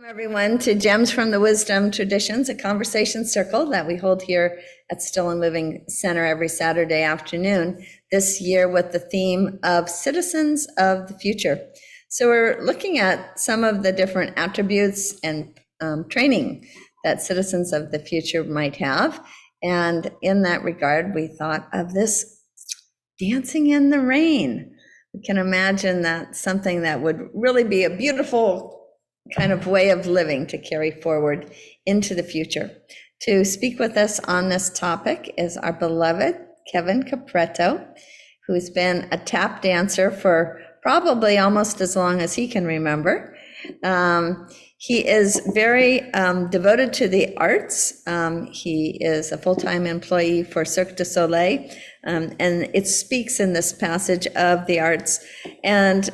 Everyone, to Gems from the Wisdom Traditions, a conversation circle that we hold here at Still and Moving Center every Saturday afternoon, this year with the theme of Citizens of the Future. So we're looking at some of the different attributes and training that citizens of the future might have. And in that regard, we thought of this dancing in the rain. We can imagine that something that would really be a beautiful kind of way of living to carry forward into the future. To speak with us on this topic is our beloved Kevin Capretto, who's been a tap dancer for probably almost as long as he can remember. He is very devoted to the arts. He is a full-time employee for Cirque du Soleil, and it speaks in this passage of the arts. And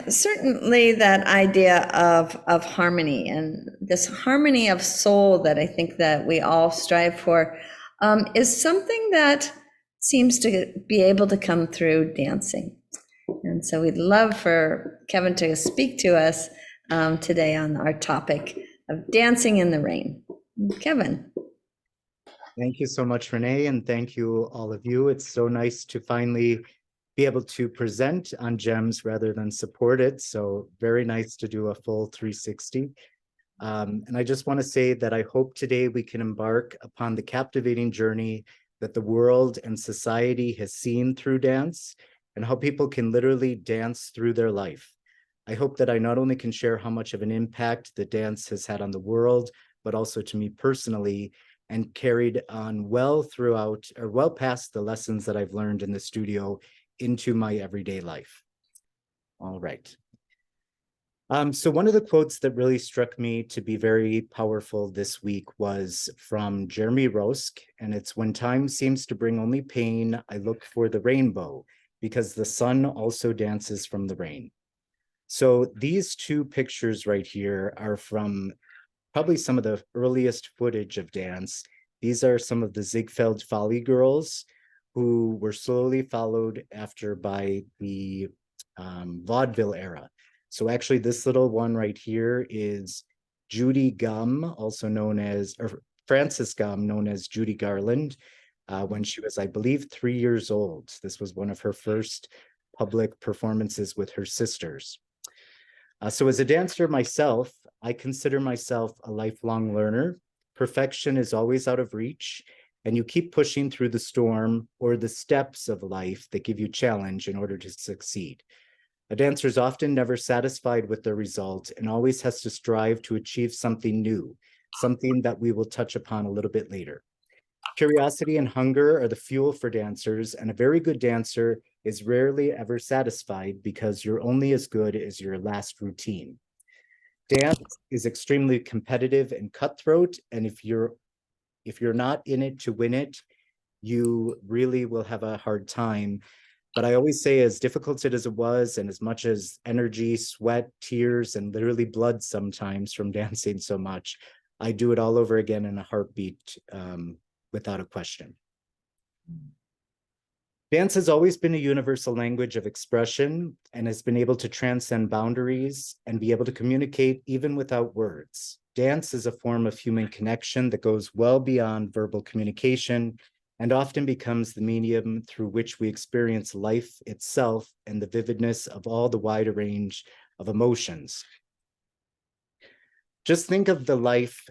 certainly that idea of harmony and this harmony of soul that I think that we all strive for is something that seems to be able to come through dancing. And so we'd love for Kevin to speak to us today on our topic of dancing in the rain. Kevin. Thank you so much, Renee, and thank you all of you. It's so nice to finally be able to present on GEMS rather than support it. So very nice to do a full 360. And I just want to say that I hope today we can embark upon the captivating journey that the world and society has seen through dance and how people can literally dance through their life. I hope that I not only can share how much of an impact the dance has had on the world, but also to me personally, and carried on well throughout or well past the lessons that I've learned in the studio into my everyday life. All right. So one of the quotes that really struck me to be very powerful this week was from Jeremy Rosk, and it's, "When time seems to bring only pain, I look for the rainbow, because the sun also dances from the rain." So these two pictures right here are from probably some of the earliest footage of dance. These are some of the Ziegfeld Folly girls, who were slowly followed after by the vaudeville era. So actually this little one right here is Judy Gum, also known as, or Frances Gum, known as Judy Garland, when she was, I believe, 3 years old. This was one of her first public performances with her sisters. So as a dancer myself, I consider myself a lifelong learner. Perfection is always out of reach, and you keep pushing through the storm or the steps of life that give you challenge in order to succeed. A dancer is often never satisfied with the result and always has to strive to achieve something new, something that we will touch upon a little bit later. Curiosity and hunger are the fuel for dancers, and a very good dancer is rarely ever satisfied because you're only as good as your last routine. Dance is extremely competitive and cutthroat, and if you're not in it to win it, you really will have a hard time. But I always say, as difficult as it was, and as much as energy, sweat, tears, and literally blood sometimes from dancing so much, I do it all over again in a heartbeat, without a question. Dance has always been a universal language of expression and has been able to transcend boundaries and be able to communicate even without words. Dance is a form of human connection that goes well beyond verbal communication and often becomes the medium through which we experience life itself and the vividness of all the wide range of emotions. Just think of the life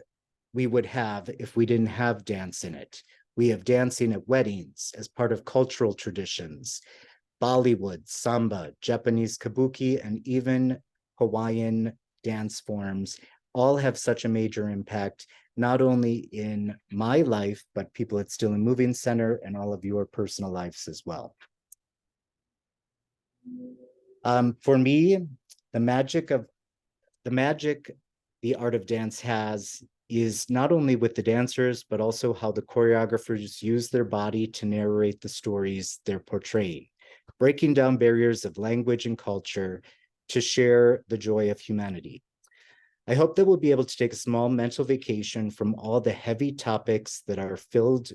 we would have if we didn't have dance in it. We have dancing at weddings as part of cultural traditions, Bollywood, samba, Japanese kabuki, and even Hawaiian dance forms all have such a major impact, not only in my life, but people at Still and Moving Center and all of your personal lives as well. For me, the art of dance has is not only with the dancers, but also how the choreographers use their body to narrate the stories they're portraying, breaking down barriers of language and culture to share the joy of humanity. I hope that we'll be able to take a small mental vacation from all the heavy topics that are filled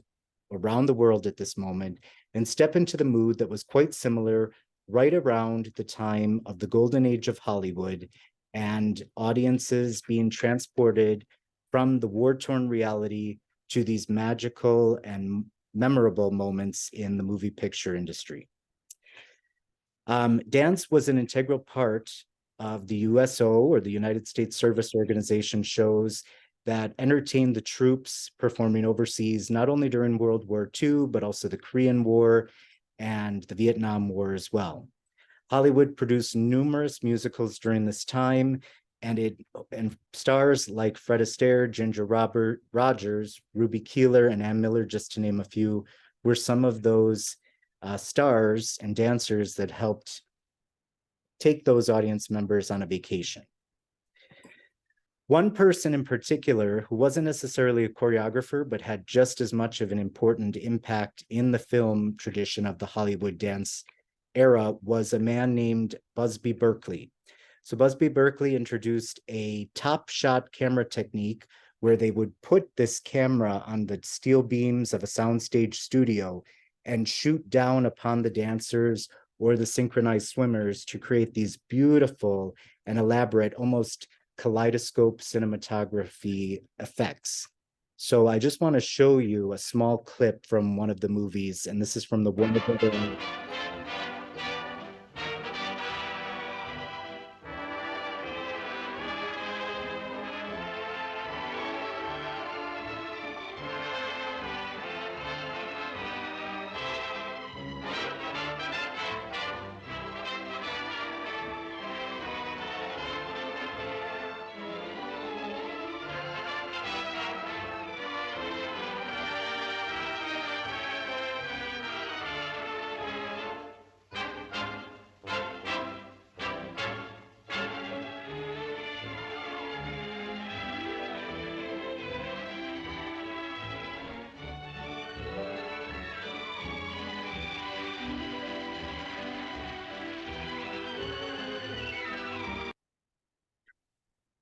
around the world at this moment and step into the mood that was quite similar right around the time of the golden age of Hollywood and audiences being transported from the war-torn reality to these magical and memorable moments in the movie picture industry. Dance was an integral part of the USO, or the United States Service Organization, shows that entertained the troops performing overseas, not only during World War II, but also the Korean War and the Vietnam War as well. Hollywood produced numerous musicals during this time, and stars like Fred Astaire, Ginger Rogers, Ruby Keeler, and Ann Miller, just to name a few, were some of those stars and dancers that helped take those audience members on a vacation. One person in particular, who wasn't necessarily a choreographer, but had just as much of an important impact in the film tradition of the Hollywood dance era, was a man named Busby Berkeley. So Busby Berkeley introduced a top shot camera technique where they would put this camera on the steel beams of a soundstage studio and shoot down upon the dancers or the synchronized swimmers to create these beautiful and elaborate, almost kaleidoscope cinematography effects. So I just want to show you a small clip from one of the movies, and this is from the Warner Brothers.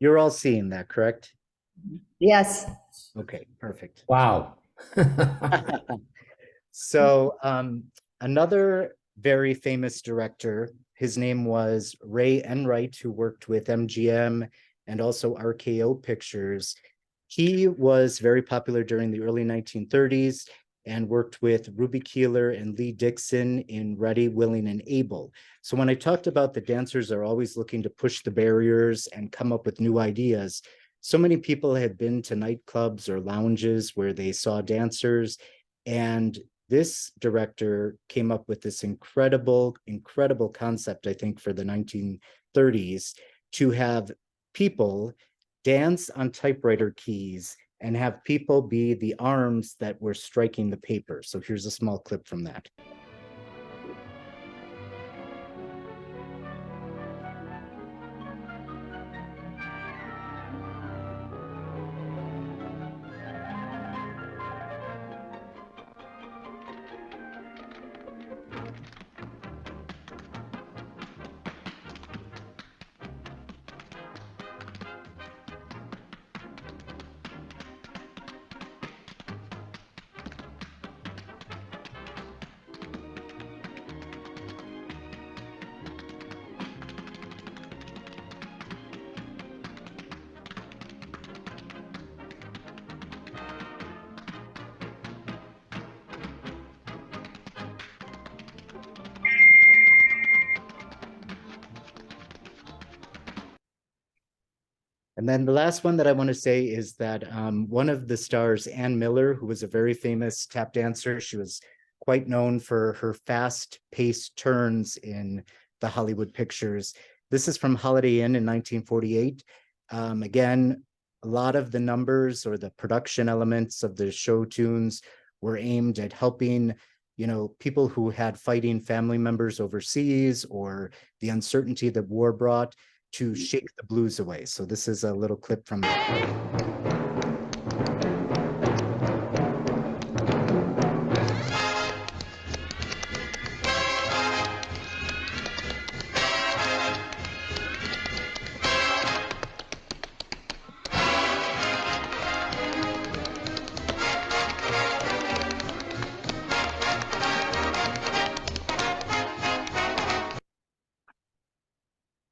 You're all seeing that, correct? Yes. Okay, perfect. Wow. So another very famous director, his name was Ray Enright, who worked with MGM and also RKO Pictures. He was very popular during the early 1930s and worked with Ruby Keeler and Lee Dixon in Ready, Willing, and Able. So when I talked about the dancers are always looking to push the barriers and come up with new ideas, so many people had been to nightclubs or lounges where they saw dancers, and this director came up with this incredible concept, I think, for the 1930s, to have people dance on typewriter keys and have people be the arms that were striking the paper. So here's a small clip from that. And then the last one that I want to say is that one of the stars, Ann Miller, who was a very famous tap dancer, she was quite known for her fast-paced turns in the Hollywood pictures. This is from Holiday Inn in 1948. Again, a lot of the numbers or the production elements of the show tunes were aimed at helping, you know, people who had fighting family members overseas or the uncertainty that war brought to shake the blues away. So this is a little clip from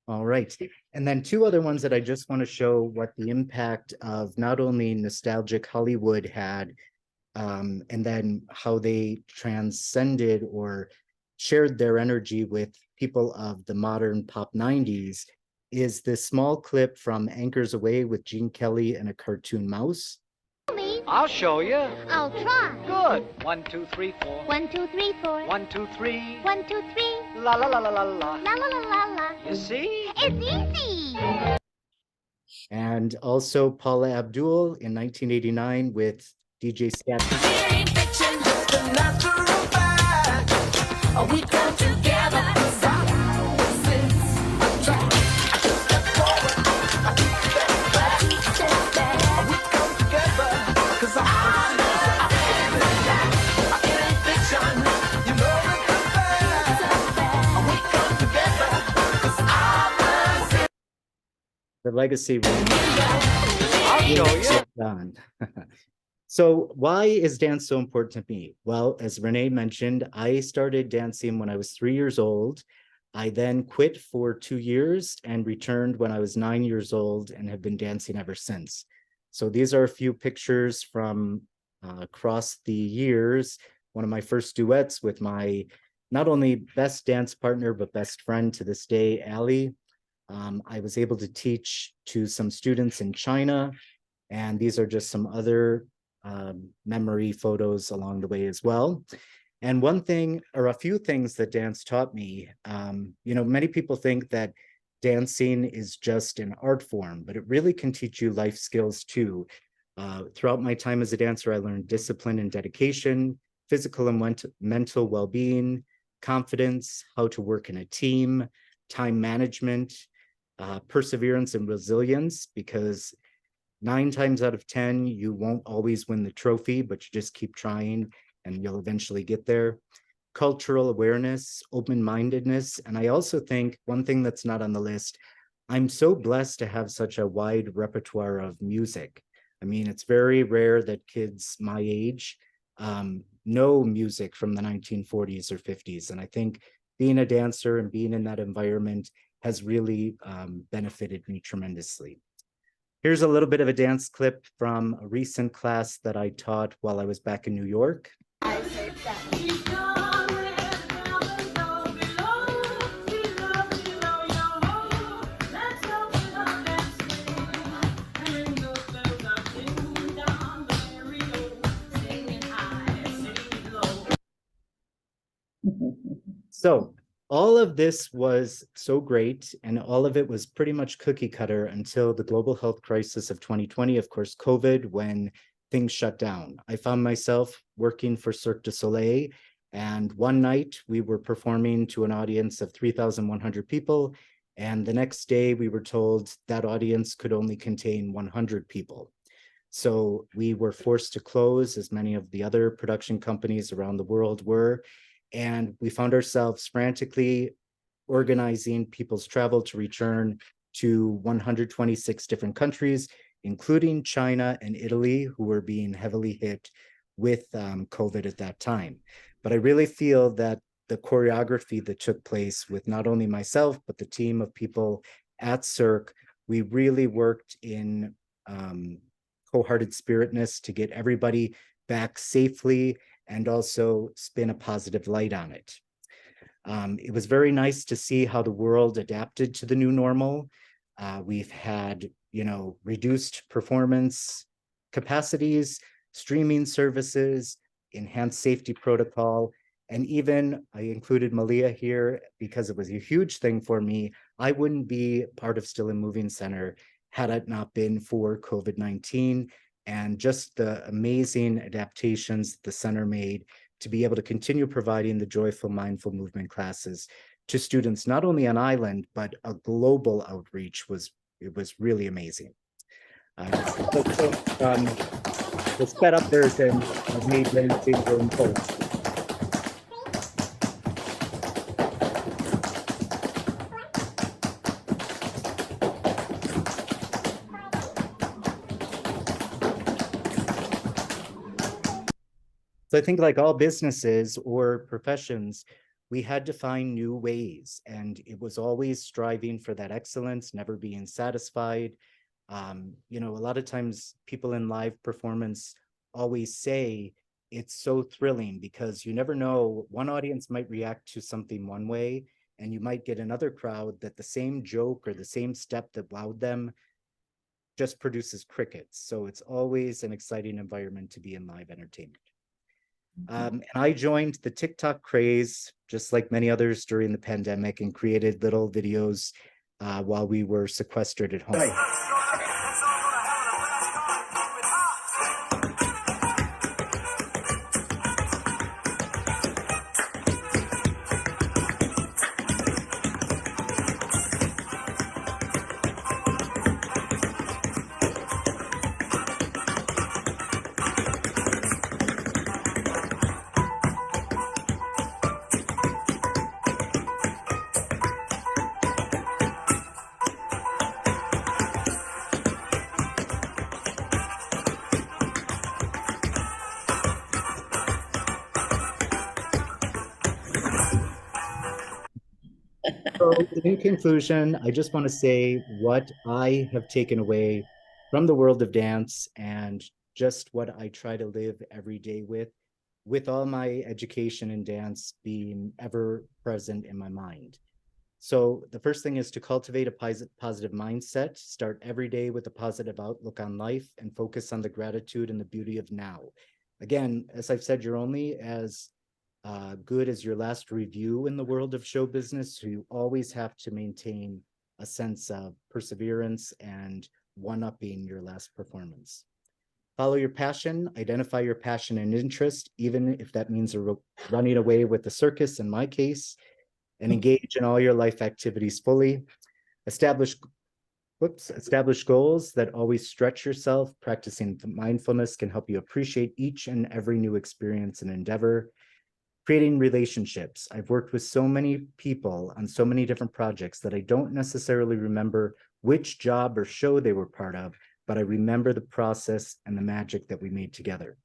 All right. And then two other ones that I just want to show what the impact of not only nostalgic Hollywood had, and then how they transcended or shared their energy with people of the modern pop 90s, is this small clip from Anchors Away with Gene Kelly and a cartoon mouse. I'll show you. I'll try. Good. 1, 2, 3, 4. 1, 2, 3, 4. 1, 2, 3. 1, 2, 3. La la la la la la. La la la la la. You see? It's easy. And also Paula Abdul in 1989 with DJ Scat. We come together. The legacy. I'll show you. Done. So why is dance so important to me? Well, as Renee mentioned, I started dancing when I was 3 years old. I then quit for 2 years and returned when I was 9 years old and have been dancing ever since. So these are a few pictures from across the years. One of my first duets with my not only best dance partner, but best friend to this day, Ali. I was able to teach to some students in China, and these are just some other memory photos along the way as well. And one thing, or a few things that dance taught me, many people think that dancing is just an art form, but it really can teach you life skills too. Throughout my time as a dancer, I learned discipline and dedication, physical and mental well-being, confidence, how to work in a team, time management, perseverance and resilience, because 9 times out of 10, you won't always win the trophy, but you just keep trying and you'll eventually get there. Cultural awareness, open-mindedness. And I also think one thing that's not on the list, I'm so blessed to have such a wide repertoire of music. I mean, it's very rare that kids my age know music from the 1940s or 50s. And I think being a dancer and being in that environment has really benefited me tremendously. Here's a little bit of a dance clip from a recent class that I taught while I was back in New York. So all of this was so great, and all of it was pretty much cookie cutter until the global health crisis of 2020, of course, COVID, when things shut down. I found myself working for Cirque du Soleil, and one night we were performing to an audience of 3,100 people, and the next day we were told that audience could only contain 100 people. So we were forced to close, as many of the other production companies around the world were. And we found ourselves frantically organizing people's travel to return to 126 different countries, including China and Italy, who were being heavily hit with COVID at that time. But I really feel that the choreography that took place with not only myself, but the team of people at Cirque, we really worked in wholehearted spiritness to get everybody back safely and also spin a positive light on it. It was very nice to see how the world adapted to the new normal. We've had, reduced performance capacities, streaming services, enhanced safety protocol, and even I included Malia here because it was a huge thing for me. I wouldn't be part of Still and Moving Center had it not been for COVID-19. And just the amazing adaptations the center made to be able to continue providing the joyful, mindful movement classes to students, not only on island, but a global outreach was really amazing. The sped up version of me dancing during post. So I think like all businesses or professions, we had to find new ways, and it was always striving for that excellence, never being satisfied. You know, a lot of times people in live performance always say it's so thrilling because you never know, one audience might react to something one way, and you might get another crowd that the same joke or the same step that wowed them just produces crickets. So it's always an exciting environment to be in live entertainment. And I joined the TikTok craze, just like many others during the pandemic, and created little videos while we were sequestered at home. So in conclusion, I just want to say what I have taken away from the world of dance and just what I try to live every day with all my education in dance being ever present in my mind. So the first thing is to cultivate a positive mindset, start every day with a positive outlook on life, and focus on the gratitude and the beauty of now. Again, as I've said, you're only as good as your last review in the world of show business. So you always have to maintain a sense of perseverance and one-upping your last performance. Follow your passion, identify your passion and interest, even if that means running away with the circus in my case, and engage in all your life activities fully. Establish goals that always stretch yourself. Practicing mindfulness can help you appreciate each and every new experience and endeavor. Creating relationships. I've worked with so many people on so many different projects that I don't necessarily remember which job or show they were part of, but I remember the process and the magic that we made together.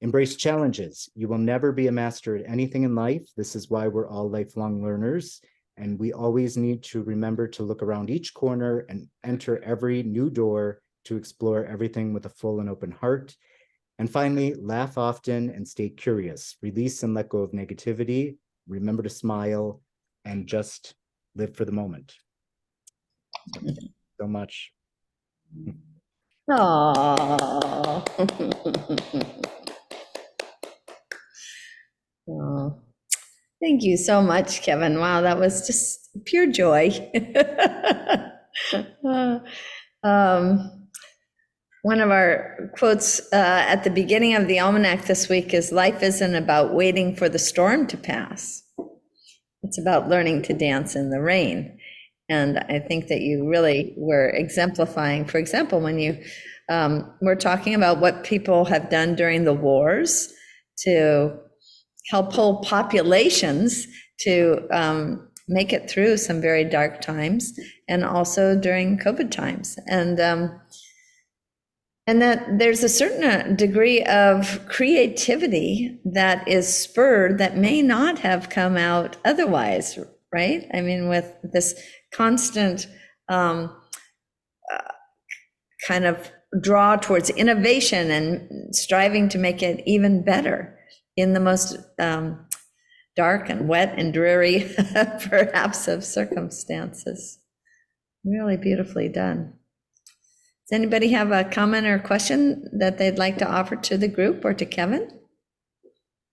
Embrace challenges. You will never be a master at anything in life. This is why we're all lifelong learners. And we always need to remember to look around each corner and enter every new door to explore everything with a full and open heart. And finally, laugh often and stay curious. Release and let go of negativity. Remember to smile and just live for the moment. So much. Oh. Oh. Thank you so much, Kevin. Wow, that was just pure joy. One of our quotes at the beginning of the almanac this week is, "Life isn't about waiting for the storm to pass. It's about learning to dance in the rain." And I think that you really were exemplifying, for example, when you were talking about what people have done during the wars to help whole populations to make it through some very dark times, and also during COVID times. And that there's a certain degree of creativity that is spurred that may not have come out otherwise, right? I mean, with this constant kind of draw towards innovation and striving to make it even better in the most dark and wet and dreary, perhaps, of circumstances. Really beautifully done. Does anybody have a comment or question that they'd like to offer to the group or to Kevin?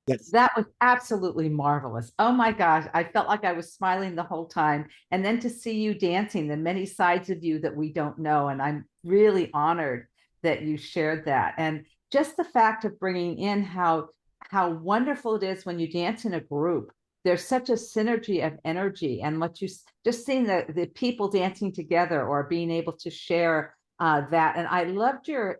Yes. That was absolutely marvelous. Oh my gosh, I felt like I was smiling the whole time. And then to see you dancing, the many sides of you that we don't know. And I'm really honored that you shared that. And just the fact of bringing in how wonderful it is when you dance in a group. There's such a synergy of energy, and what you just seeing the people dancing together or being able to share that. And I loved your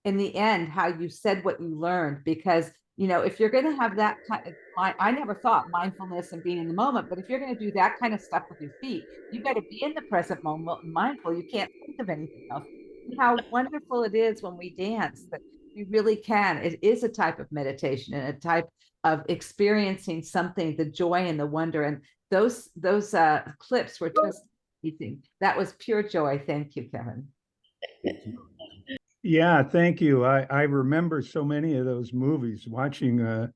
in the end, how you said what you learned, because if you're going to have that kind of, I never thought mindfulness and being in the moment, but if you're going to do that kind of stuff with your feet, you got to be in the present moment, mindful. You can't think of anything else. And how wonderful it is when we dance that You really can. It is a type of meditation and a type of experiencing something, the joy and the wonder. And those clips were just amazing. That was pure joy. Thank you, Kevin. Yeah, thank you. I remember so many of those movies, watching the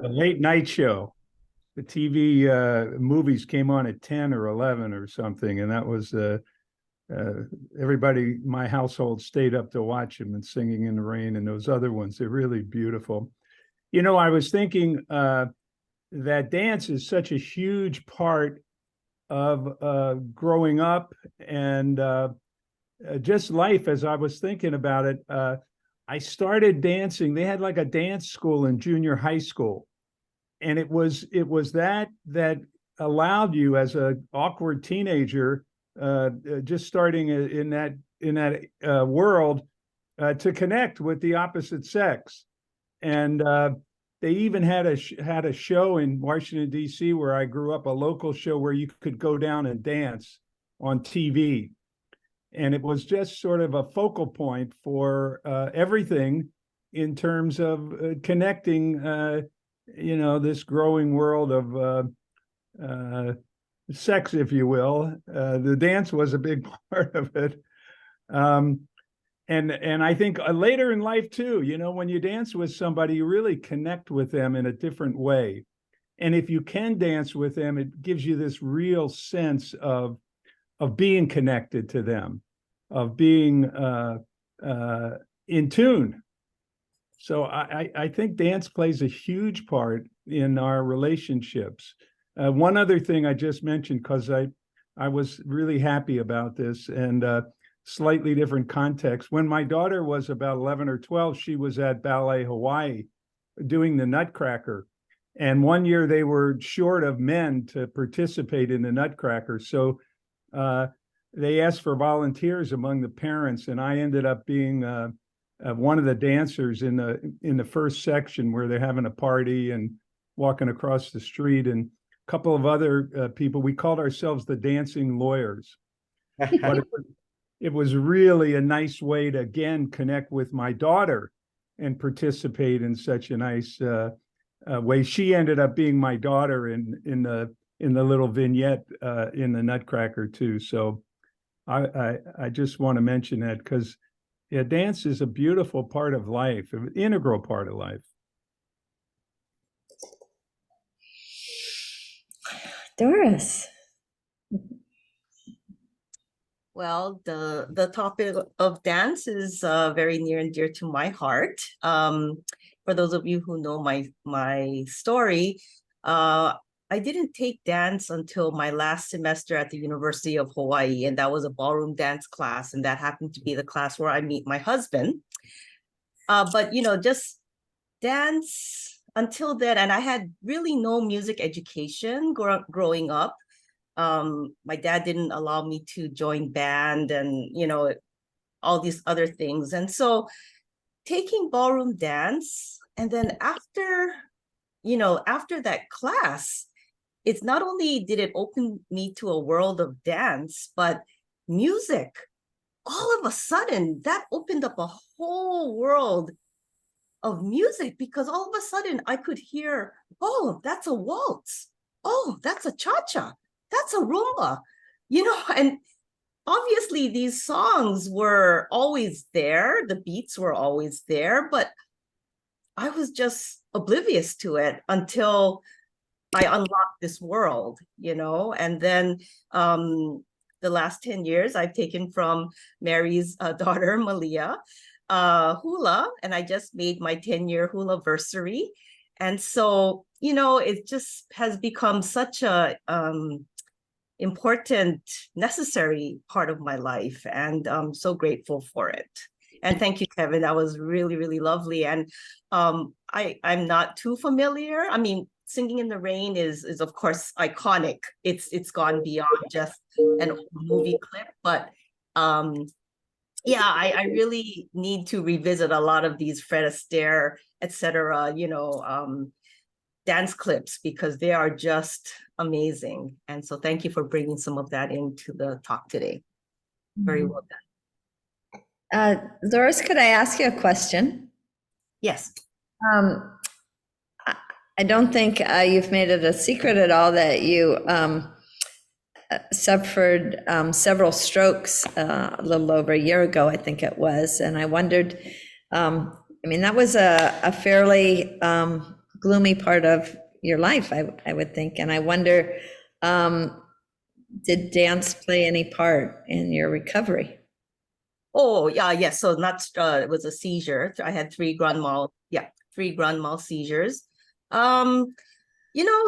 late night show. The TV movies came on at 10 or 11 or something, and that was everybody, my household stayed up to watch them, and Singing in the Rain and those other ones. They're really beautiful. You know, I was thinking that dance is such a huge part of growing up and just life. As I was thinking about it, I started dancing. They had like a dance school in junior high school, and it was that allowed you as an awkward teenager, just starting in that world, to connect with the opposite sex. And they even had a show in Washington, D.C., where I grew up, a local show where you could go down and dance on TV. And it was just sort of a focal point for everything in terms of connecting, this growing world of sex, if you will. The dance was a big part of it. And I think later in life too, when you dance with somebody, you really connect with them in a different way. And if you can dance with them, it gives you this real sense of being connected to them, of being in tune. So I think dance plays a huge part in our relationships. One other thing I just mentioned, because I was really happy about this, and slightly different context. When my daughter was about 11 or 12, she was at Ballet Hawaii doing the Nutcracker. And one year they were short of men to participate in the Nutcracker. So they asked for volunteers among the parents, and I ended up being one of the dancers in the first section, where they're having a party and walking across the street, and a couple of other people. We called ourselves the Dancing Lawyers. But it was really a nice way to, again, connect with my daughter and participate in such a nice way. She ended up being my daughter in the little vignette in the Nutcracker too. So I just want to mention that, because dance is a beautiful part of life, an integral part of life. Doris. Well, the topic of dance is very near and dear to my heart. For those of you who know my story, I didn't take dance until my last semester at the University of Hawaii, and that was a ballroom dance class, and that happened to be the class where I meet my husband. But just dance until then, and I had really no music education growing up. My dad didn't allow me to join band and, all these other things. And so taking ballroom dance, and then after that class, it's not only did it open me to a world of dance, but music. All of a sudden, that opened up a whole world of music, because all of a sudden I could hear, oh, that's a waltz. Oh, that's a cha-cha. That's a rumba, and obviously these songs were always there. The beats were always there, but I was just oblivious to it until I unlocked this world, and then the last 10 years I've taken from Mary's daughter, Malia, hula, and I just made my 10-year hula-versary. And so, it just has become such a important, necessary part of my life. And I'm so grateful for it. And thank you, Kevin. That was really, really lovely. And I'm not too familiar. I mean, Singing in the Rain is of course iconic. It's gone beyond just an old movie clip, but yeah, I really need to revisit a lot of these Fred Astaire, etc., dance clips, because they are just amazing. And so thank you for bringing some of that into the talk today. Very well done. Doris, could I ask you a question? Yes. I don't think you've made it a secret at all that you suffered several strokes a little over a year ago, I think it was. And I wondered, I mean, that was a fairly gloomy part of your life, I would think. And I wonder, did dance play any part in your recovery? Oh, yeah, yes. So not, it was a seizure. I had three grand mal seizures.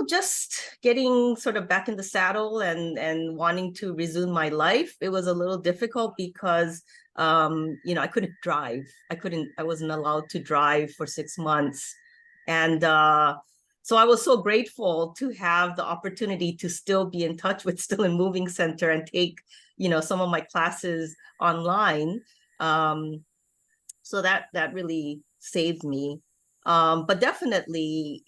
Just getting sort of back in the saddle and wanting to resume my life. It was a little difficult because, I couldn't drive. I wasn't allowed to drive for 6 months. And so I was so grateful to have the opportunity to still be in touch with Still in Moving Center and take, some of my classes online. So that really saved me. But definitely,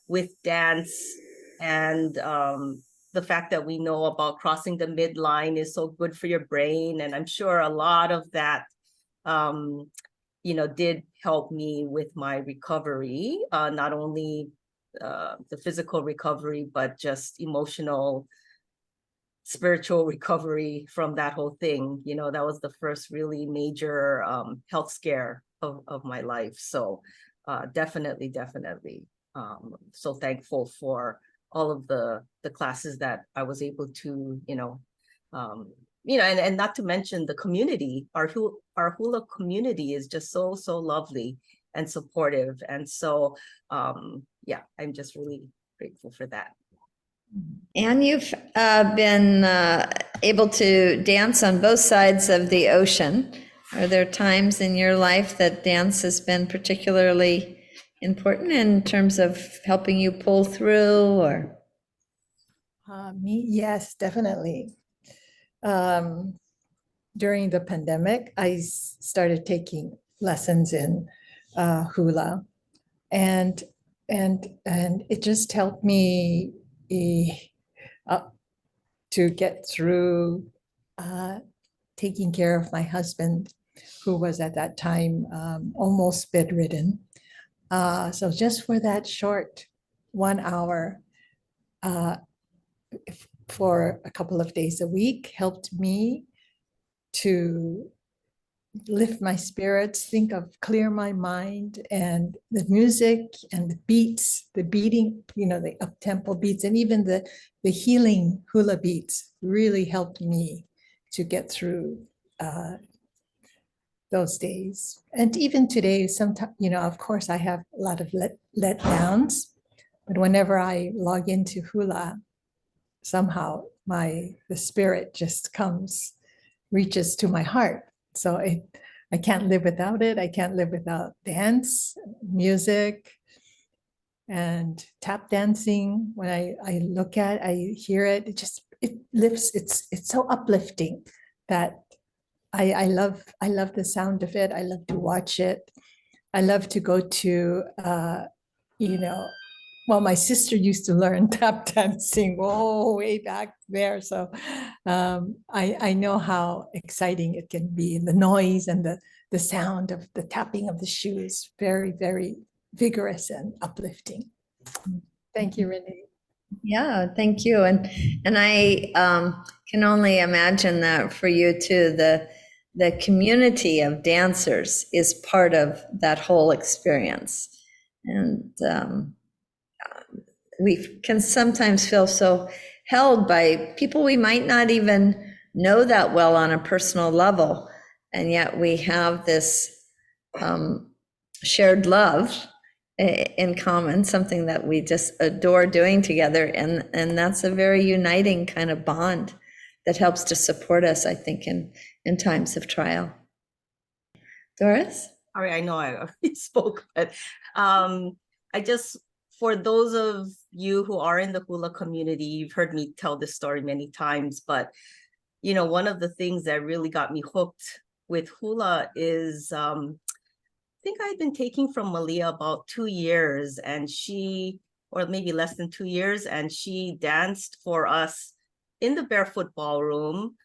with dance and the fact that we know about crossing the midline is so good for your brain. And I'm sure a lot of that, did help me with my recovery, not only the physical recovery, but just emotional, spiritual recovery from that whole thing. That was the first really major health scare of my life. So definitely. So thankful for all of the classes that I was able to, and not to mention the community. Our hula community is just so lovely and supportive. And so, I'm just really grateful for that. And you've been able to dance on both sides of the ocean. Are there times in your life that dance has been particularly important in terms of helping you pull through, or? Yes, definitely. During the pandemic, I started taking lessons in hula, and it just helped me to get through taking care of my husband, who was at that time almost bedridden. So just for that short 1 hour for a couple of days a week helped me to lift my spirits, clear my mind, and the music and the beats, the beating, the up-tempo beats, and even the healing hula beats really helped me to get through those days. And even today, sometimes, of course, I have a lot of letdowns, but whenever I log into hula, somehow the spirit just reaches to my heart. So I can't live without it. I can't live without dance, music, and tap dancing. When I look at, I hear it, it lifts. It's so uplifting that I love the sound of it. I love to watch it. I love to go to, well, my sister used to learn tap dancing way back there. So I know how exciting it can be. The noise and the sound of the tapping of the shoes, very, very vigorous and uplifting. Thank you, Renée. Yeah, thank you. And I can only imagine that for you too, the community of dancers is part of that whole experience. And we can sometimes feel so held by people we might not even know that well on a personal level. And yet we have this shared love in common, something that we just adore doing together. And that's a very uniting kind of bond that helps to support us, I think, in times of trial. Doris? All right, I know I already spoke, but for those of you who are in the hula community, you've heard me tell this story many times, but one of the things that really got me hooked with hula is I think I'd been taking from Malia about 2 years, and or maybe less than 2 years, and she danced for us in the Barefoot Ballroom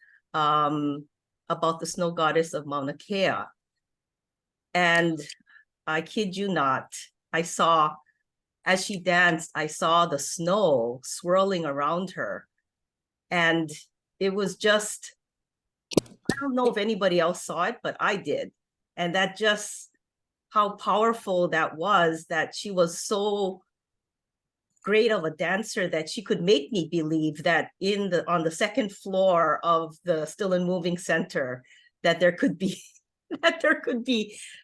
about the snow goddess of Mauna Kea. And I kid you not, as she danced, I saw the snow swirling around her. And it was just, I don't know if anybody else saw it, but I did. And that just, how powerful that was, that she was so great of a dancer that she could make me believe that on the second floor of the Still and Moving Center, that there could be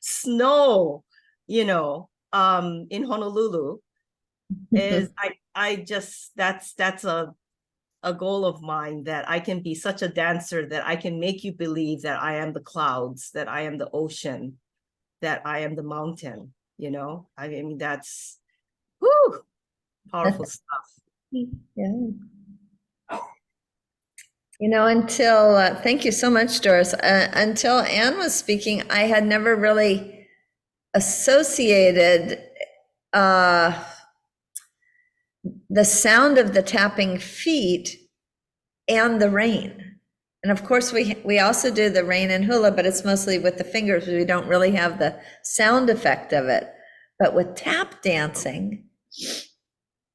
snow, in Honolulu. Is I just that's a goal of mine, that I can be such a dancer that I can make you believe that I am the clouds, that I am the ocean, that I am the mountain. I mean, that's whoo, powerful stuff. Yeah. Thank you so much, Doris. Until Anne was speaking, I had never really associated the sound of the tapping feet and the rain. And of course, we also do the rain and hula, but it's mostly with the fingers. We don't really have the sound effect of it. But with tap dancing,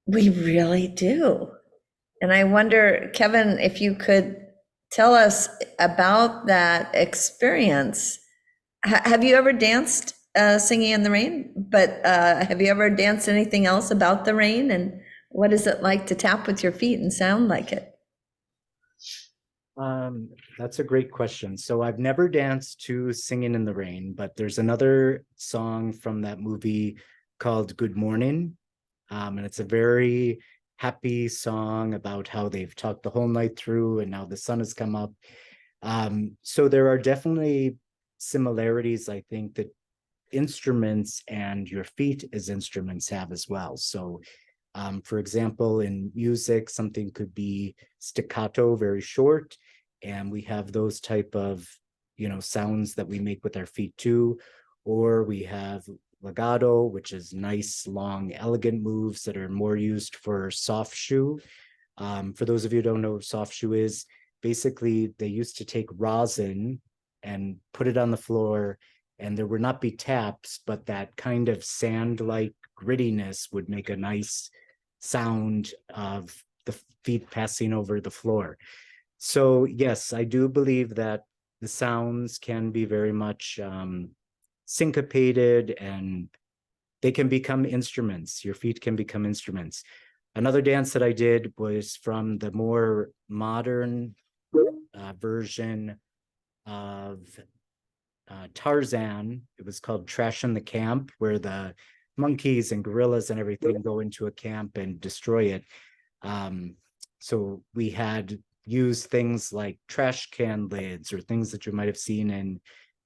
we really do. And I wonder, Kevin, if you could tell us about that experience. Have you ever danced singing in the rain? But have you ever danced anything else about the rain? And what is it like to tap with your feet and sound like it? That's a great question. So I've never danced to Singing in the Rain, but there's another song from that movie called Good Morning. And it's a very happy song about how they've talked the whole night through and now the sun has come up. So there are definitely similarities, I think, that instruments and your feet as instruments have as well. So for example, in music, something could be staccato, very short, and we have those type of, sounds that we make with our feet too. Or we have legato, which is nice, long, elegant moves that are more used for soft shoe. For those of you who don't know what soft shoe is, basically they used to take rosin and put it on the floor, and there would not be taps, but that kind of sand-like grittiness would make a nice sound of the feet passing over the floor. So yes, I do believe that the sounds can be very much syncopated, and they can become instruments. Your feet can become instruments. Another dance that I did was from the more modern version of Tarzan. It was called Trash in the Camp, where the monkeys and gorillas and everything go into a camp and destroy it. So we had used things like trash can lids or things that you might have seen in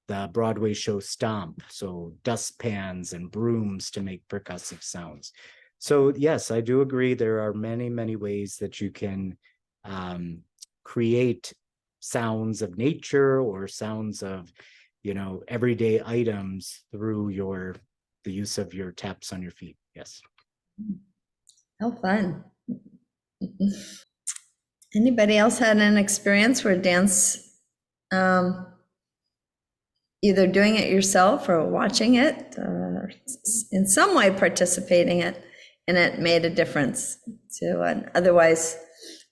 the Broadway show Stomp. So dustpans and brooms to make percussive sounds. So yes, I do agree. There are many, many ways that you can create sounds of nature or sounds of, everyday items through the use of your taps on your feet. Yes. How fun. Anybody else had an experience where dance, either doing it yourself or watching it, or in some way participating in it made a difference to an otherwise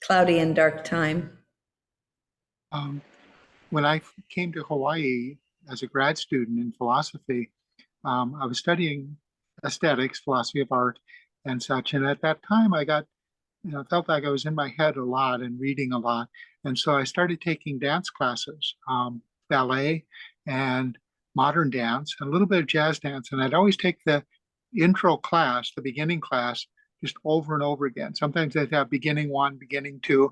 cloudy and dark time? When I came to Hawaii as a grad student in philosophy, I was studying aesthetics, philosophy of art, and such. And at that time, I got, felt like I was in my head a lot and reading a lot. And so I started taking dance classes, ballet and modern dance, and a little bit of jazz dance. And I'd always take the intro class, the beginning class, just over and over again. Sometimes I'd have beginning 1, beginning 2,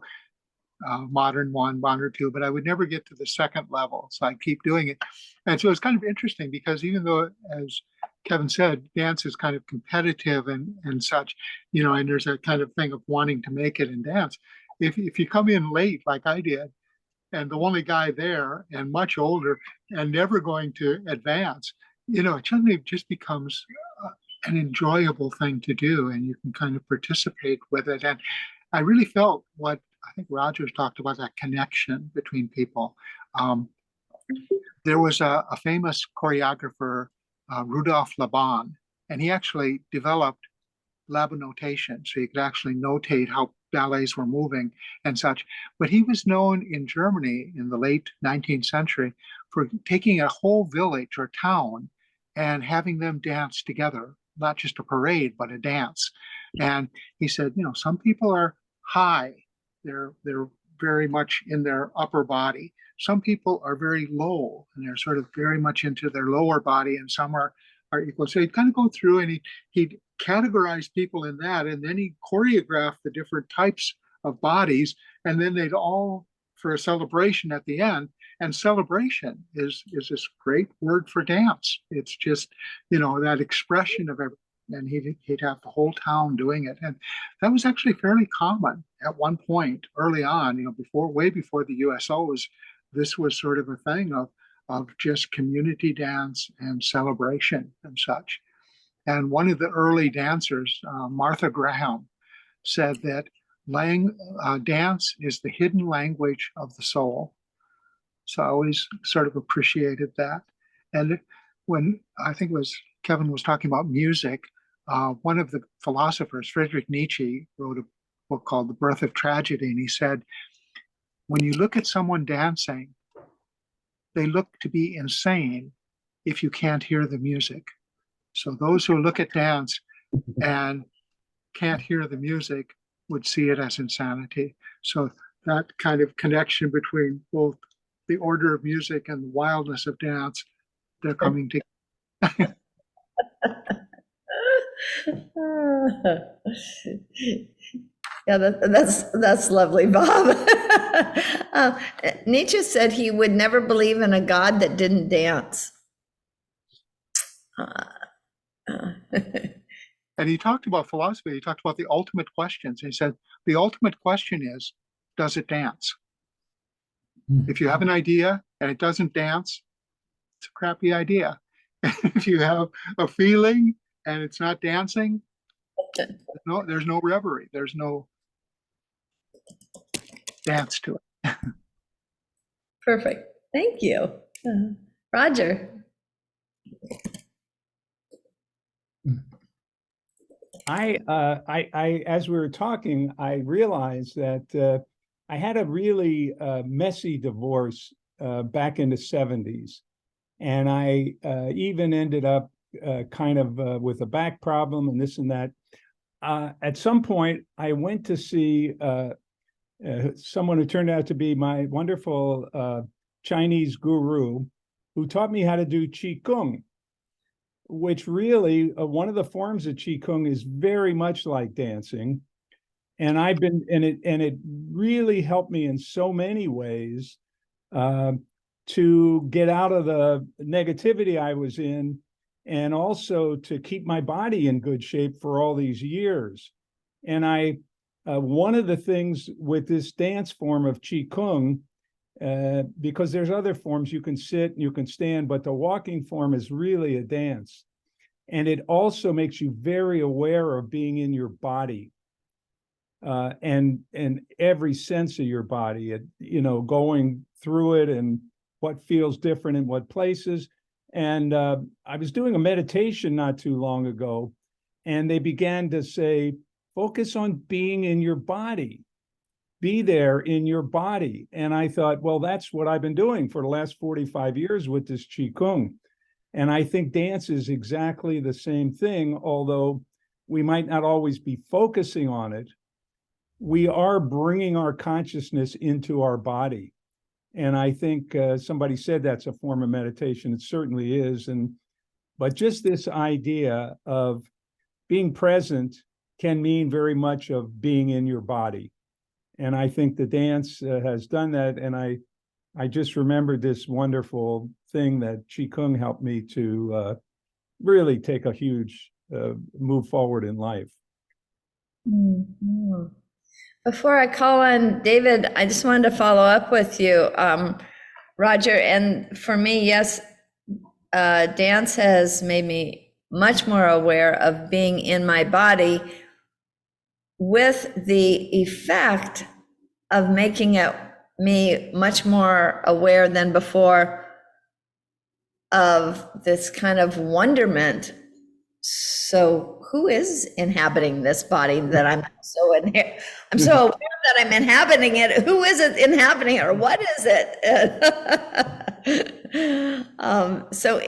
modern 1, modern 2, but I would never get to the second level. So I keep doing it. And so it's kind of interesting because even though, as Kevin said, dance is kind of competitive and such, and there's that kind of thing of wanting to make it in dance. If you come in late like I did, and the only guy there and much older and never going to advance, it suddenly just becomes an enjoyable thing to do, and you can kind of participate with it. And I really felt what I think Roger's talked about, that connection between people. There was a famous choreographer, Rudolf Laban, and he actually developed Laban notation, so you could actually notate how ballets were moving and such. But he was known in Germany in the late 19th century for taking a whole village or town and having them dance together, not just a parade, but a dance. And he said, you know, some people are high, they're very much in their upper body. Some people are very low and they're sort of very much into their lower body, and some are equal. So he'd kind of go through and he'd categorize people in that, and then he'd choreograph the different types of bodies, and then they'd all for a celebration at the end. And celebration is this great word for dance. It's just, you know, that expression of everything. And he'd have the whole town doing it. And that was actually fairly common at one point early on, you know, way before the USOs. This was sort of a thing of just community dance and celebration and such. And one of the early dancers, Martha Graham, said that dance is the hidden language of the soul. So I always sort of appreciated that. And when I think it was Kevin was talking about music, one of the philosophers, Friedrich Nietzsche, wrote a book called The Birth of Tragedy. And he said, when you look at someone dancing, they look to be insane if you can't hear the music. So those who look at dance and can't hear the music would see it as insanity. So that kind of connection between both the order of music and the wildness of dance, they're coming together. Yeah, that's lovely, Bob. Nietzsche said he would never believe in a God that didn't dance. And he talked about philosophy. He talked about the ultimate questions. He said, the ultimate question is, does it dance? If you have an idea and it doesn't dance, it's a crappy idea. If you have a feeling and it's not dancing, there's no reverie. There's no dance to it. Perfect. Thank you. Roger. As we were talking, I realized that I had a really messy divorce back in the 70s. And I even ended up kind of with a back problem and this and that. At some point, I went to see someone who turned out to be my wonderful Chinese guru, who taught me how to do Qigong, which really, one of the forms of Qigong is very much like dancing. And it really helped me in so many ways to get out of the negativity I was in, and also to keep my body in good shape for all these years. And one of the things with this dance form of Qigong, because there's other forms, you can sit and you can stand, but the walking form is really a dance. And it also makes you very aware of being in your body. And every sense of your body, going through it and what feels different in what places. And I was doing a meditation not too long ago, and they began to say, focus on being in your body, be there in your body. And I thought, well, that's what I've been doing for the last 45 years with this Qigong. And I think dance is exactly the same thing, although we might not always be focusing on it. We are bringing our consciousness into our body. And I think somebody said that's a form of meditation. It certainly is. But just this idea of being present can mean very much of being in your body. And I think the dance has done that. And I just remembered this wonderful thing that Qigong helped me to really take a huge move forward in life. Mm-hmm. Before I call on David, I just wanted to follow up with you, Roger. And for me, yes, dance has made me much more aware of being in my body, with the effect of making me much more aware than before of this kind of wonderment. So who is inhabiting this body that I'm so I'm so aware that I'm inhabiting it? Who is it inhabiting it, or what is it? So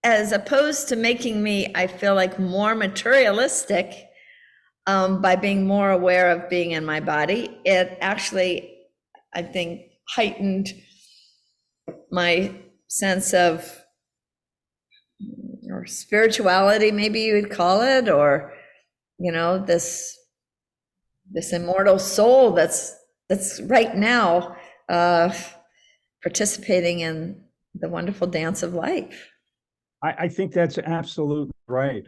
as opposed to making me, I feel like, more materialistic by being more aware of being in my body, it actually, I think, heightened my sense of, or spirituality, maybe you would call it, or, you know, this immortal soul that's right now participating in the wonderful dance of life. I think that's absolutely right.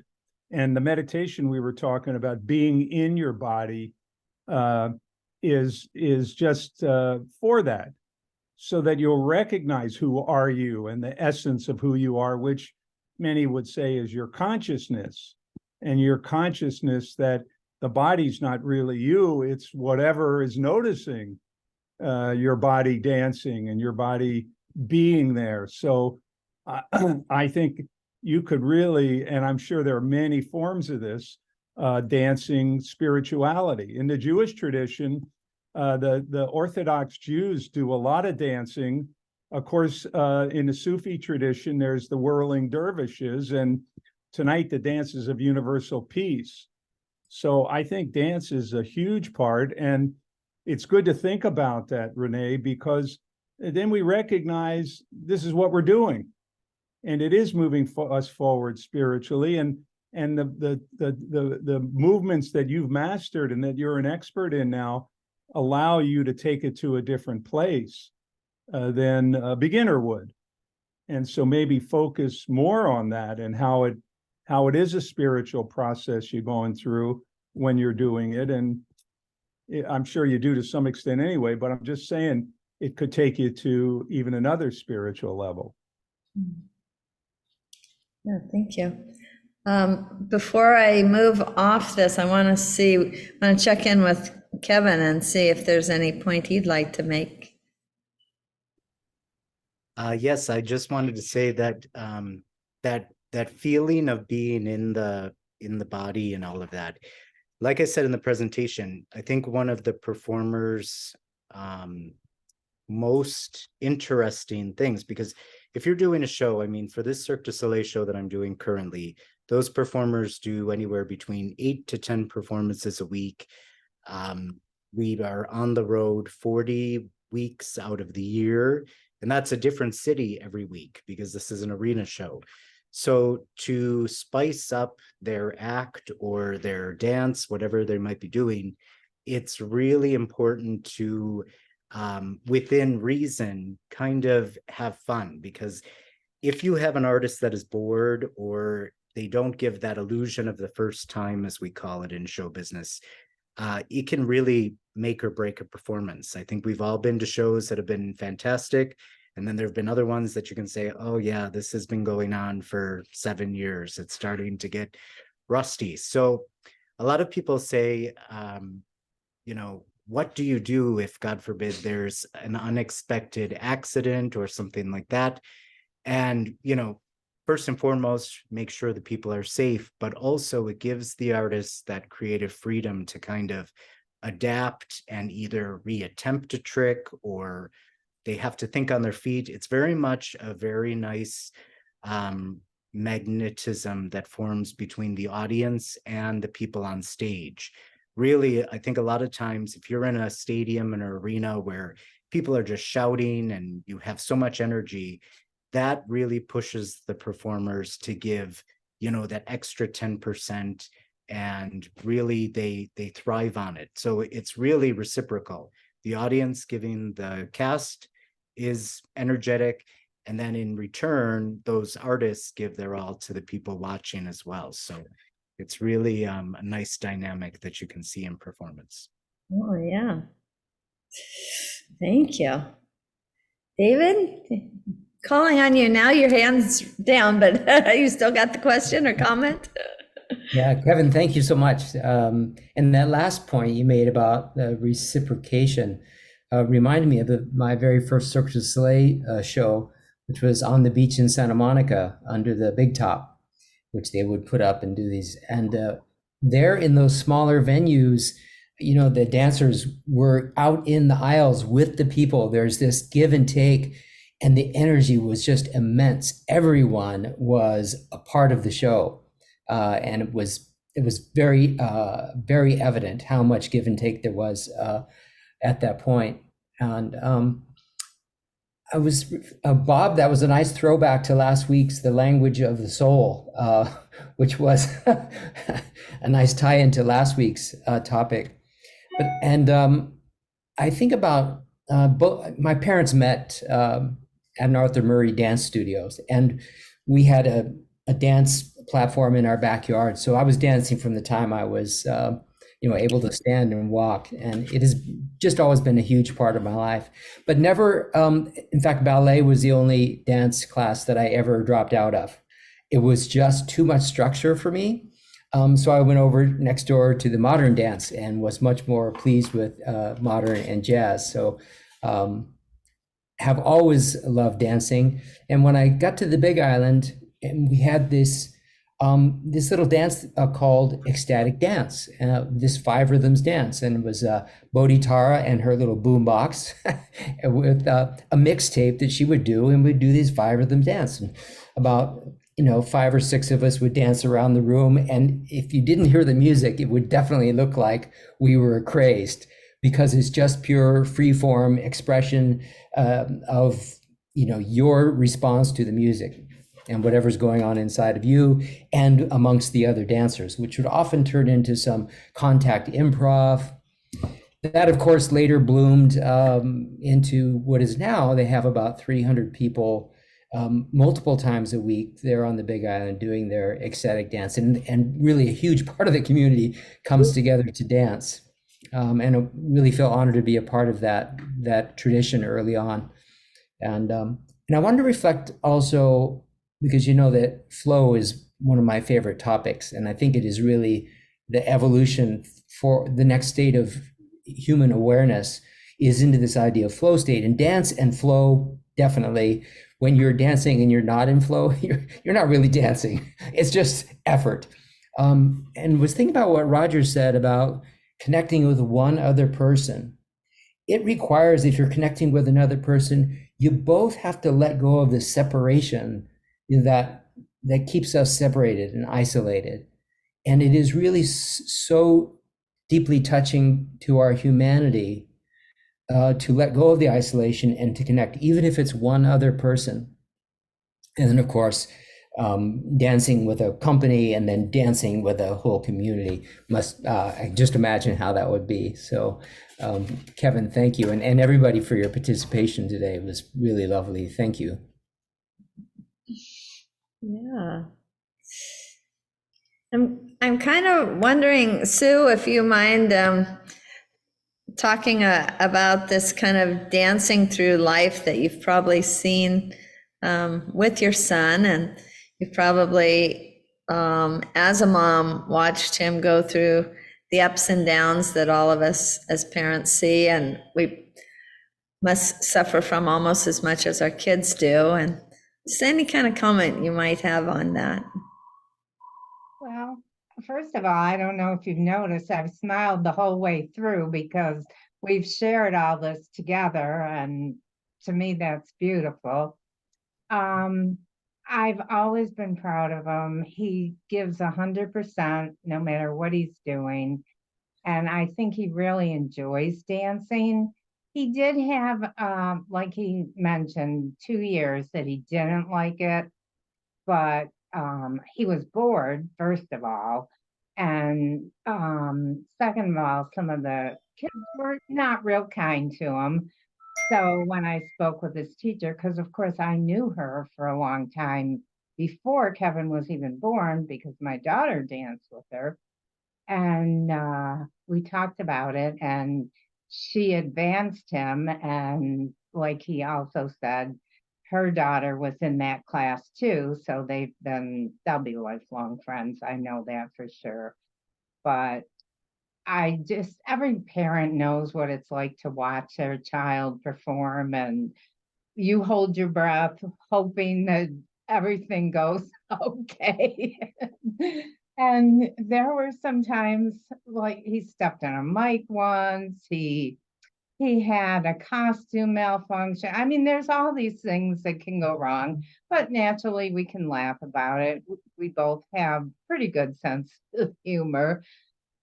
And the meditation we were talking about, being in your body, is just for that, so that you'll recognize who are you and the essence of who you are, which many would say is your consciousness, and your consciousness that the body's not really you, it's whatever is noticing your body dancing and your body being there. So I think you could really, and I'm sure there are many forms of this, dancing spirituality. In the Jewish tradition, the Orthodox Jews do a lot of dancing. Of course, in the Sufi tradition, there's the whirling dervishes, and tonight the dances of universal peace. So I think dance is a huge part, and it's good to think about that, Renee, because then we recognize this is what we're doing, and it is moving us forward spiritually, and the movements that you've mastered and that you're an expert in now allow you to take it to a different place than a beginner would. And so maybe focus more on that and how it is a spiritual process you're going through when you're doing it. And I'm sure you do to some extent anyway, but I'm just saying it could take you to even another spiritual level. Yeah, thank you. Before I move off this, I want to check in with Kevin and see if there's any point he'd like to make. Yes, I just wanted to say that that feeling of being in the body and all of that. Like I said in the presentation, I think one of the performers' most interesting things, because if you're doing a show, I mean, for this Cirque du Soleil show that I'm doing currently, those performers do anywhere between 8 to 10 performances a week. We are on the road 40 weeks out of the year, and that's a different city every week because this is an arena show. So to spice up their act or their dance, whatever they might be doing, it's really important to, within reason, kind of have fun. Because if you have an artist that is bored, or they don't give that illusion of the first time, as we call it in show business, it can really make or break a performance. I think we've all been to shows that have been fantastic, and then there have been other ones that you can say, oh yeah, this has been going on for 7 years. It's starting to get rusty. So a lot of people say, you know, what do you do if, God forbid, there's an unexpected accident or something like that? And, you know, first and foremost, make sure the people are safe, but also it gives the artists that creative freedom to kind of adapt and either reattempt a trick, or they have to think on their feet. It's very much a very nice magnetism that forms between the audience and the people on stage. Really, I think a lot of times if you're in a stadium, an arena where people are just shouting and you have so much energy, that really pushes the performers to give, you know, that extra 10%, and really they thrive on it. So it's really reciprocal. The audience giving the cast is energetic, and then in return, those artists give their all to the people watching as well. So it's really a nice dynamic that you can see in performance. Oh, yeah. Thank you. David, calling on you now. Your hand's down, but you still got the question or comment? Yeah, Kevin, thank you so much. And that last point you made about reciprocation reminded me of my very first Cirque du Soleil show which was on the beach in Santa Monica under the big top, which they would put up and do these. And there in those smaller venues, the dancers were out in the aisles with the people. There's this give and take, and the energy was just immense. Everyone was a part of the show, and it was very very evident how much give and take there was at that point. And I was Bob, that was a nice throwback to last week's The Language of the Soul, which was a nice tie into last week's topic. I think about my parents met at Arthur Murray Dance Studios, and we had a dance platform in our backyard. So I was dancing from the time I was, able to stand and walk, and it has just always been a huge part of my life. But never, in fact, ballet was the only dance class that I ever dropped out of. It was just too much structure for me. So I went over next door to the modern dance and was much more pleased with modern and jazz. So have always loved dancing. And when I got to the Big Island, and we had this little dance called ecstatic dance, this 5 rhythms dance, and it was Bodhi Tara and her little boombox with a mixtape that she would do, and we'd do these 5 rhythm dance. And about 5 or 6 of us would dance around the room, and if you didn't hear the music, it would definitely look like we were crazed, because it's just pure free form expression of your response to the music and whatever's going on inside of you and amongst the other dancers, which would often turn into some contact improv. That, of course, later bloomed into what is now, they have about 300 people multiple times a week there on the Big Island doing their ecstatic dance. And really a huge part of the community comes together to dance. And I really feel honored to be a part of that tradition early on. And I wanted to reflect also, because that flow is one of my favorite topics, and I think it is really the evolution for the next state of human awareness is into this idea of flow state. And dance and flow, definitely, when you're dancing and you're not in flow, you're not really dancing. It's just effort. And was thinking about what Roger said about connecting with one other person. It requires, if you're connecting with another person, you both have to let go of the separation that keeps us separated and isolated. And it is really so deeply touching to our humanity to let go of the isolation and to connect, even if it's one other person. And then, of course, dancing with a company and then dancing with a whole community must, just imagine how that would be. So Kevin, thank you. And everybody for your participation today. It was really lovely. Thank you. Yeah. I'm kind of wondering, Sue, if you mind talking about this kind of dancing through life that you've probably seen with your son, and you've probably, as a mom, watched him go through the ups and downs that all of us as parents see, and we must suffer from almost as much as our kids do. And just any kind of comment you might have on that. Well, first of all, I don't know if you've noticed, I've smiled the whole way through because we've shared all this together, and to me, that's beautiful. I've always been proud of him. He gives 100% no matter what he's doing, and I think he really enjoys dancing. He did have, like he mentioned, 2 years that he didn't like it, but he was bored, first of all. And second of all, some of the kids were not real kind to him. So when I spoke with his teacher, because of course I knew her for a long time before Kevin was even born, because my daughter danced with her. And we talked about it, and she advanced him. And like he also said, her daughter was in that class too. So they'll be lifelong friends. I know that for sure. But every parent knows what it's like to watch their child perform. And you hold your breath, hoping that everything goes okay. And there were some times, like he stepped on a mic once, he had a costume malfunction. I mean, there's all these things that can go wrong, but naturally we can laugh about it. We both have pretty good sense of humor.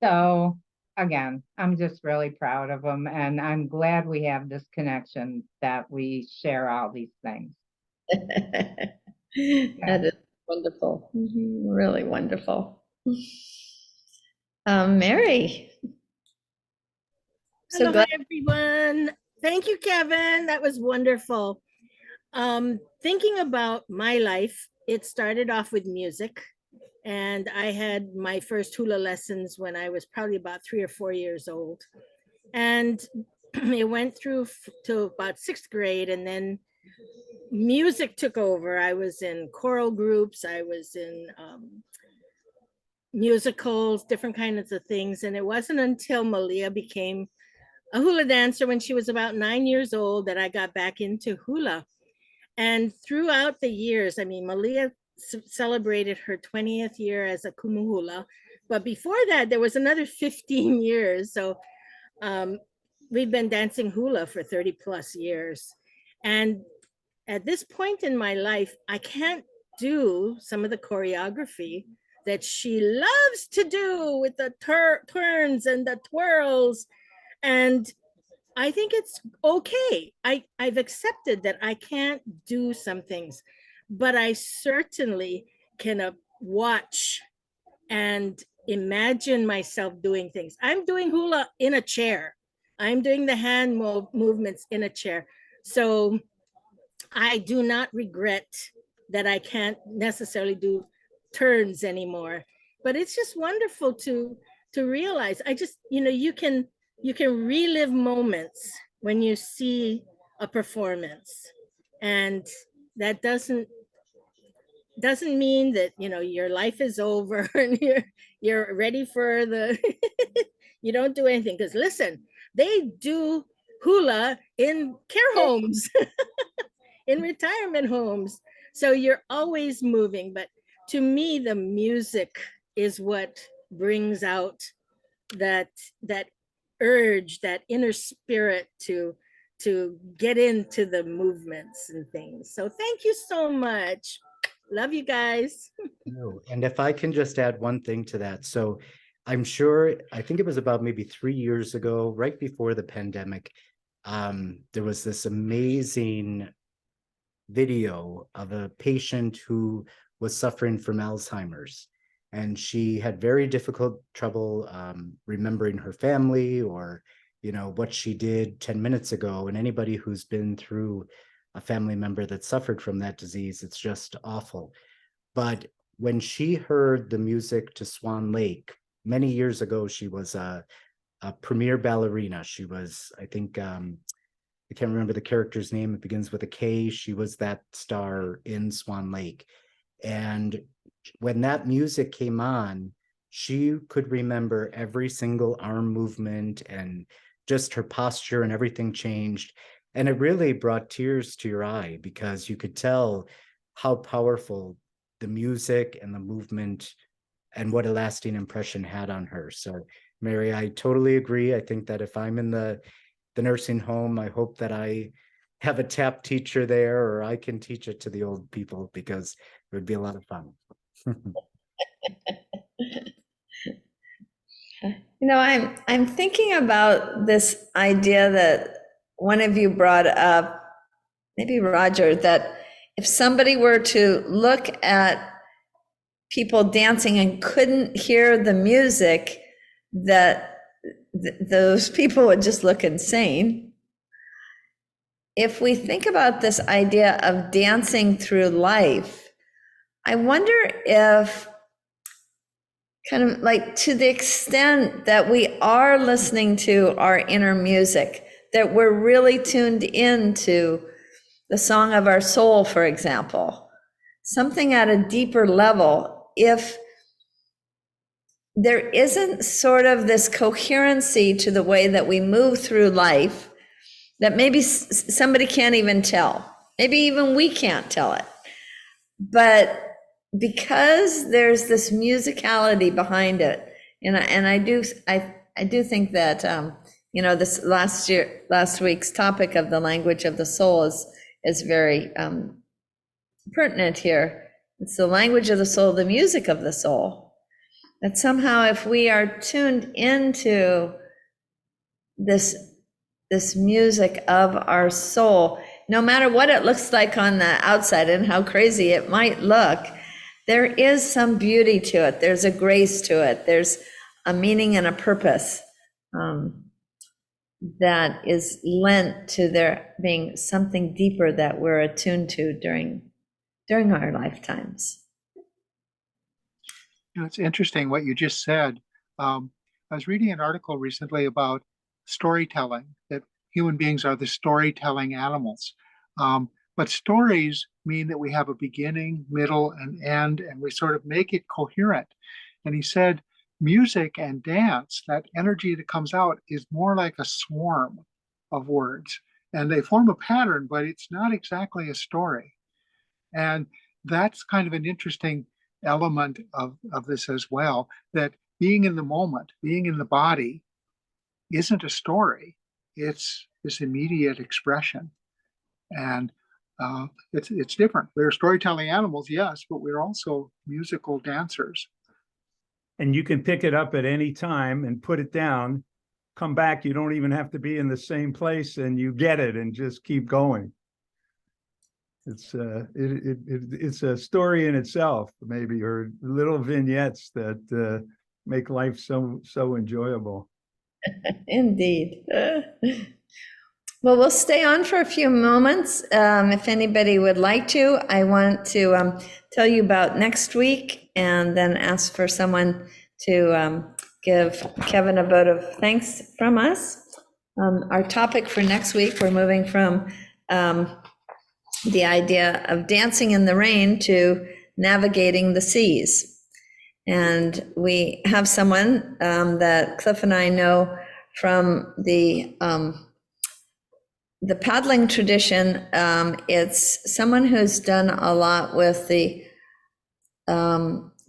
So again, I'm just really proud of him, and I'm glad we have this connection that we share all these things. That is wonderful, really wonderful. Mary. So Hello, glad- hi everyone. Thank you, Kevin. That was wonderful. Thinking about my life, it started off with music. And I had my first hula lessons when I was probably about 3 or 4 years old. And it went through to about 6th grade, and then music took over. I was in choral groups, I was in musicals, different kinds of things. And it wasn't until Malia became a hula dancer when she was about 9 years old that I got back into hula. And throughout the years, I mean, Malia celebrated her 20th year as a kumu hula, but before that, there was another 15 years. So we've been dancing hula for 30 plus years. And at this point in my life, I can't do some of the choreography that she loves to do with the turns and the twirls. And I think it's okay. I've accepted that I can't do some things, but I certainly can watch and imagine myself doing things. I'm doing hula in a chair. I'm doing the hand movements in a chair. So I do not regret that I can't necessarily do turns anymore, but it's just wonderful to realize. I just, you can relive moments when you see a performance, and that doesn't mean that your life is over and you're ready for the you don't do anything, because listen, they do hula in care homes in retirement homes, so you're always moving. But to me, the music is what brings out that urge, that inner spirit to get into the movements and things. So thank you so much. Love you guys. And if I can just add one thing to that. So I'm sure, I think it was about maybe 3 years ago, right before the pandemic, there was this amazing video of a patient who was suffering from Alzheimer's. And she had very difficult trouble remembering her family, or, what she did 10 minutes ago. And anybody who's been through a family member that suffered from that disease, it's just awful. But when she heard the music to Swan Lake, many years ago, she was a premier ballerina. She was, I think, I can't remember the character's name. It begins with a K. She was that star in Swan Lake. And when that music came on, she could remember every single arm movement, and just her posture and everything changed. And it really brought tears to your eye, because you could tell how powerful the music and the movement and what a lasting impression had on her. So Mary, I totally agree. I think that if I'm in the nursing home, I hope that I have a tap teacher there, or I can teach it to the old people, because it would be a lot of fun. I'm thinking about this idea that one of you brought up, maybe Roger, that if somebody were to look at people dancing and couldn't hear the music, that those people would just look insane. If we think about this idea of dancing through life, I wonder if, kind of like, to the extent that we are listening to our inner music, that we're really tuned into the song of our soul, for example, something at a deeper level, if there isn't sort of this coherency to the way that we move through life, that maybe somebody can't even tell. Maybe even we can't tell it. But because there's this musicality behind it, and I do think that, this last week's topic of the language of the soul is very pertinent here. It's the language of the soul, the music of the soul. That somehow if we are tuned into this music of our soul, no matter what it looks like on the outside and how crazy it might look, there is some beauty to it. There's a grace to it. There's a meaning and a purpose that is lent to there being something deeper that we're attuned to during our lifetimes. It's interesting what you just said. I was reading an article recently about storytelling, that human beings are the storytelling animals. But stories mean that we have a beginning, middle, and end, and we sort of make it coherent. And he said, music and dance, that energy that comes out, is more like a swarm of words. And they form a pattern, but it's not exactly a story. And that's kind of an interesting element of this as well, that being in the moment, being in the body, isn't a story. It's this immediate expression. And it's different. We're storytelling animals, yes, but we're also musical dancers. And you can pick it up at any time and put it down, come back. You don't even have to be in the same place, and you get it and just keep going. It's it's a story in itself, maybe, or little vignettes that make life so enjoyable. Indeed. Well, we'll stay on for a few moments. If anybody would like to, I want to tell you about next week and then ask for someone to give Kevin a vote of thanks from us. Our topic for next week, we're moving from the idea of dancing in the rain to navigating the seas. And we have someone that Cliff and I know from the paddling tradition. It's someone who's done a lot with the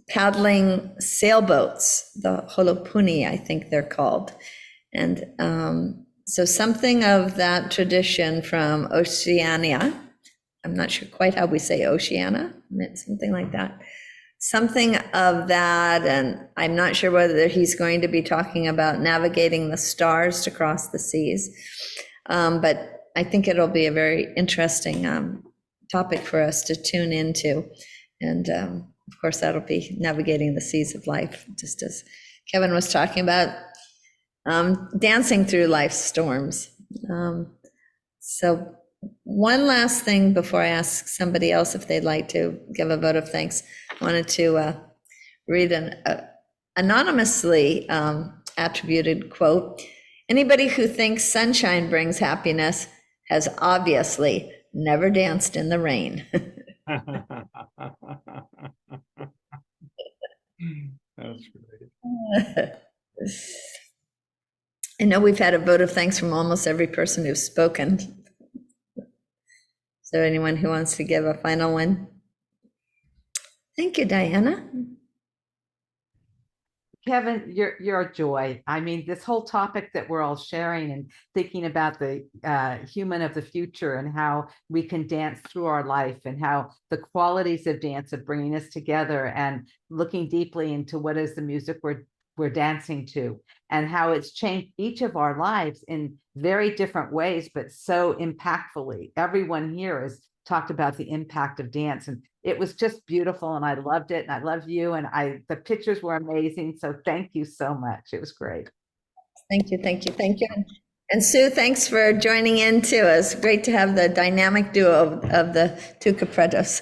paddling sailboats, the holopuni, I think they're called. And so something of that tradition from Oceania. I'm not sure quite how we say Oceania, something like that. Something of that, and I'm not sure whether he's going to be talking about navigating the stars to cross the seas, but I think it'll be a very interesting topic for us to tune into. And of course, that'll be navigating the seas of life, just as Kevin was talking about, dancing through life's storms. So one last thing before I ask somebody else if they'd like to give a vote of thanks. I wanted to read an anonymously attributed quote. Anybody who thinks sunshine brings happiness has obviously never danced in the rain. That's great. I know we've had a vote of thanks from almost every person who's spoken. Is there anyone who wants to give a final one? Thank you, Diana. Kevin, you're a joy. I mean, this whole topic that we're all sharing and thinking about the human of the future and how we can dance through our life and how the qualities of dance are bringing us together and looking deeply into what is the music we're dancing to and how it's changed each of our lives in very different ways, but so impactfully. Everyone here has talked about the impact of dance, and it was just beautiful, and I loved it, and I love you, and the pictures were amazing, so thank you so much. It was great. Thank you, thank you, thank you. And Sue, thanks for joining in too. It's great to have the dynamic duo of the two Caprettos.